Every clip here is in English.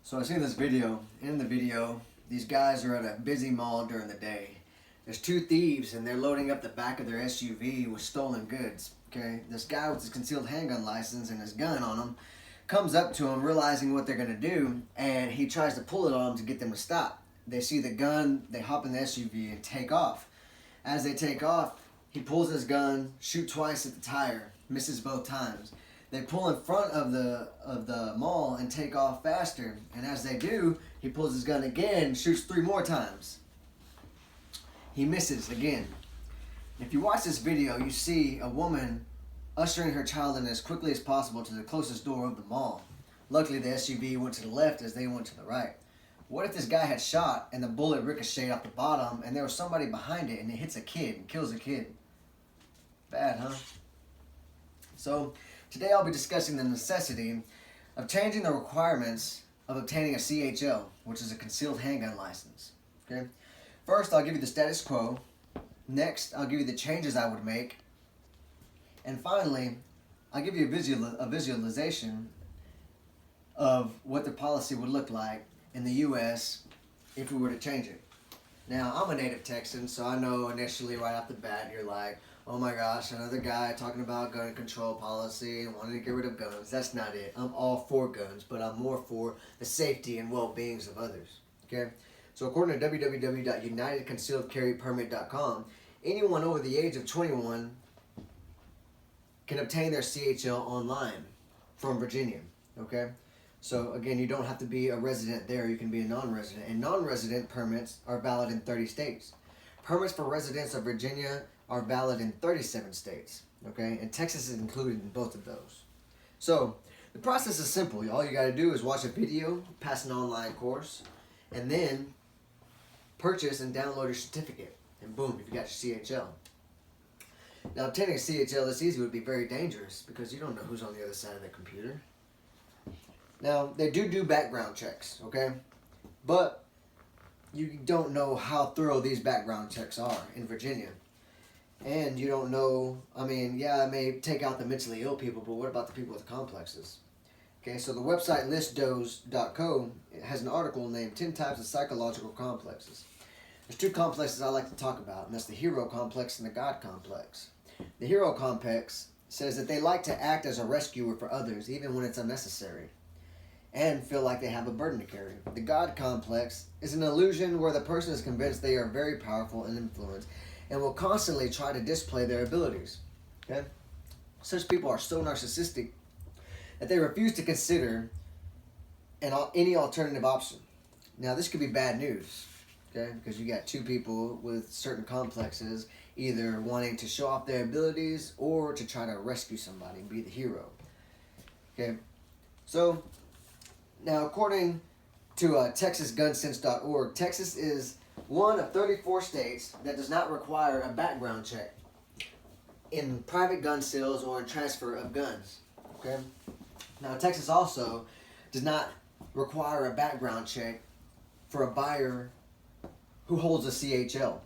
So I seen this video. In the video, these guys are at a busy mall during the day. There's two thieves and they're loading up the back of their SUV with stolen goods. Okay, this guy with his concealed handgun license and his gun on him comes up to him, realizing what they're gonna do, and he tries to pull it on them to get them to stop. They see the gun, they hop in the SUV and take off. As they take off, he pulls his gun, shoot twice at the tire, misses both times. They pull in front of the mall and take off faster. And as they do, he pulls his gun again, shoots 3 more times. He misses again. If you watch this video, you see a woman ushering her child in as quickly as possible to the closest door of the mall. Luckily, the SUV went to the left as they went to the right. What if this guy had shot and the bullet ricocheted off the bottom and there was somebody behind it and it hits a kid and kills a kid? Bad, huh? So, today I'll be discussing the necessity of changing the requirements of obtaining a CHL, which is a concealed handgun license. Okay. First, I'll give you the status quo. Next, I'll give you the changes I would make. And finally, I'll give you a visualization of what the policy would look like in the U.S. if we were to change it. Now, I'm a native Texan, so I know initially right off the bat, you're like, oh my gosh, another guy talking about gun control policy and wanting to get rid of guns. That's not it. I'm all for guns, but I'm more for the safety and well-beings of others. Okay? So according to www.unitedconcealedcarrypermit.com, anyone over the age of 21 can obtain their CHL online from Virginia. Okay? So again, you don't have to be a resident there. You can be a non-resident. And non-resident permits are valid in 30 states. Permits for residents of Virginia are valid in 37 states. Okay? And Texas is included in both of those. So the process is simple. All you got to do is watch a video, pass an online course, and then purchase and download your certificate. And boom, you've got your CHL. Now, obtaining a CHL this easy would be very dangerous because you don't know who's on the other side of the computer. Now, they do background checks, okay? But you don't know how thorough these background checks are in Virginia. And you don't know, I mean, yeah, it may take out the mentally ill people, but what about the people with complexes? Okay, so the website listdos.co has an article named 10 Types of Psychological Complexes. There's 2 complexes I like to talk about, and that's the hero complex and the God complex. The hero complex says that they like to act as a rescuer for others, even when it's unnecessary, and feel like they have a burden to carry. The God complex is an illusion where the person is convinced they are very powerful and influenced and will constantly try to display their abilities. Okay? Such people are so narcissistic that they refuse to consider any alternative option. Now, this could be bad news, okay? Because you got 2 people with certain complexes either wanting to show off their abilities or to try to rescue somebody and be the hero. Okay? So, now according to TexasGunSense.org, Texas is one of 34 states that does not require a background check in private gun sales or in transfer of guns. Okay? Now, Texas also does not require a background check for a buyer who holds a CHL.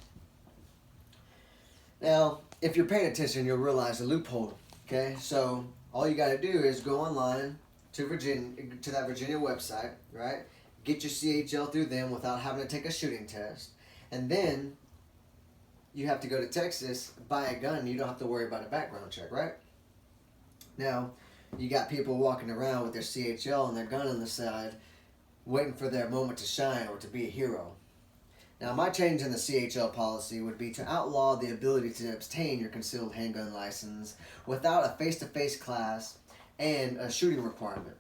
Now, if you're paying attention, you'll realize the loophole. Okay? So, all you got to do is go online to that Virginia website, right? Get your CHL through them without having to take a shooting test. And then you have to go to Texas, buy a gun, and you don't have to worry about a background check, right? Now, you got people walking around with their CHL and their gun on the side, waiting for their moment to shine or to be a hero. Now, my change in the CHL policy would be to outlaw the ability to obtain your concealed handgun license without a face-to-face class and a shooting requirement.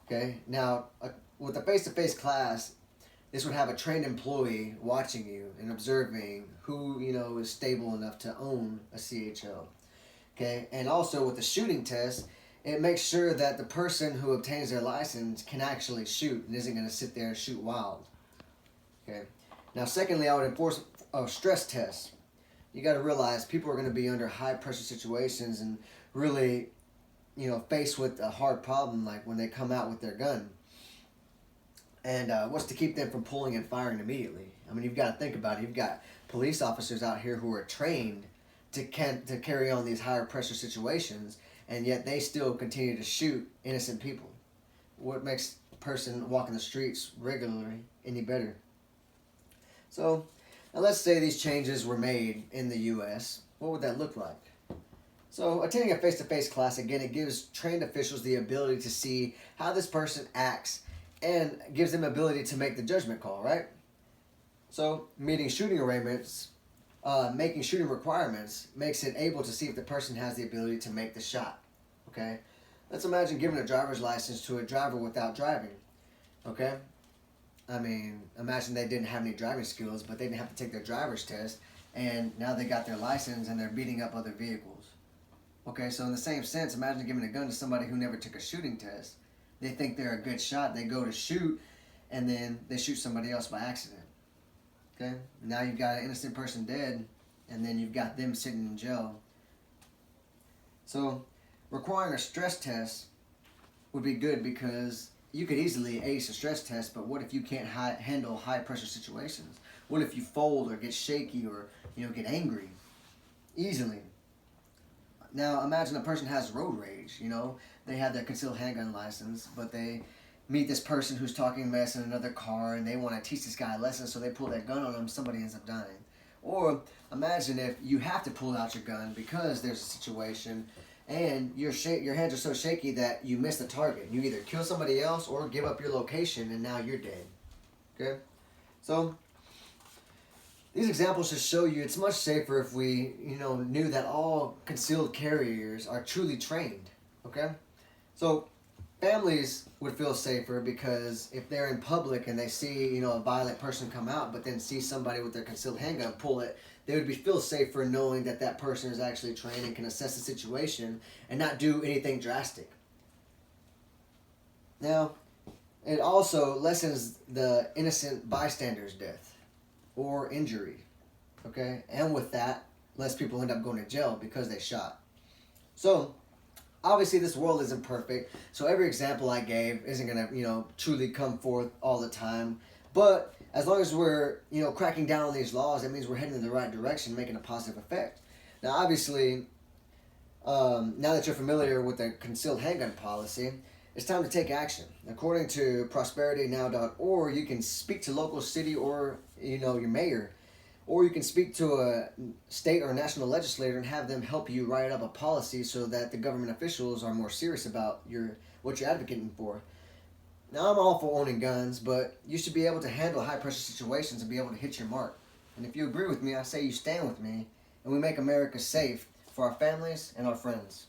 Okay? Now, with a face-to-face class, this would have a trained employee watching you and observing who, is stable enough to own a CHL. Okay? And also with the shooting test, it makes sure that the person who obtains their license can actually shoot and isn't going to sit there and shoot wild. Okay? Now, secondly, I would enforce a stress test. You got to realize people are going to be under high pressure situations and really, faced with a hard problem like when they come out with their gun. And what's to keep them from pulling and firing immediately? I mean, you've got to think about it. You've got police officers out here who are trained to carry on these higher pressure situations, and yet they still continue to shoot innocent people. What makes person walking the streets regularly any better. So, now let's say these changes were made in the U.S. What would that look like? So, attending a face-to-face class, again, it gives trained officials the ability to see how this person acts and gives them ability to make the judgment call, right? So, meeting shooting arrangements, making shooting requirements makes it able to see if the person has the ability to make the shot, okay? Let's imagine giving a driver's license to a driver without driving, okay? I mean, imagine they didn't have any driving skills, but they didn't have to take their driver's test, and now they got their license and they're beating up other vehicles. Okay, so in the same sense, imagine giving a gun to somebody who never took a shooting test. They think they're a good shot, they go to shoot, and then they shoot somebody else by accident. Okay, now you've got an innocent person dead, and then you've got them sitting in jail. So, requiring a stress test would be good because you could easily ace a stress test, but what if you can't handle high pressure situations? What if you fold or get shaky or get angry easily? Now imagine a person has road rage. They have their concealed handgun license, but they meet this person who's talking mess in another car, and they want to teach this guy a lesson, so they pull their gun on him. Somebody ends up dying. Or imagine if you have to pull out your gun because there's a situation, and your hands are so shaky that you miss the target. You either kill somebody else or give up your location, and now you're dead. Okay, so these examples just show you it's much safer if we knew that all concealed carriers are truly trained. Okay, so families would feel safer because if they're in public and they see a violent person come out, but then see somebody with their concealed handgun pull it, they would feel safer knowing that that person is actually trained and can assess the situation and not do anything drastic. Now, it also lessens the innocent bystander's death or injury, okay? And with that, less people end up going to jail because they shot. So, obviously this world isn't perfect, so every example I gave isn't going to, truly come forth all the time. But as long as we're, cracking down on these laws, that means we're heading in the right direction, making a positive effect. Now, obviously, now that you're familiar with the concealed handgun policy, it's time to take action. According to prosperitynow.org, you can speak to local city or, your mayor, or you can speak to a state or national legislator and have them help you write up a policy so that the government officials are more serious about what you're advocating for. Now, I'm all for owning guns, but you should be able to handle high-pressure situations and be able to hit your mark. And if you agree with me, I say you stand with me, and we make America safe for our families and our friends.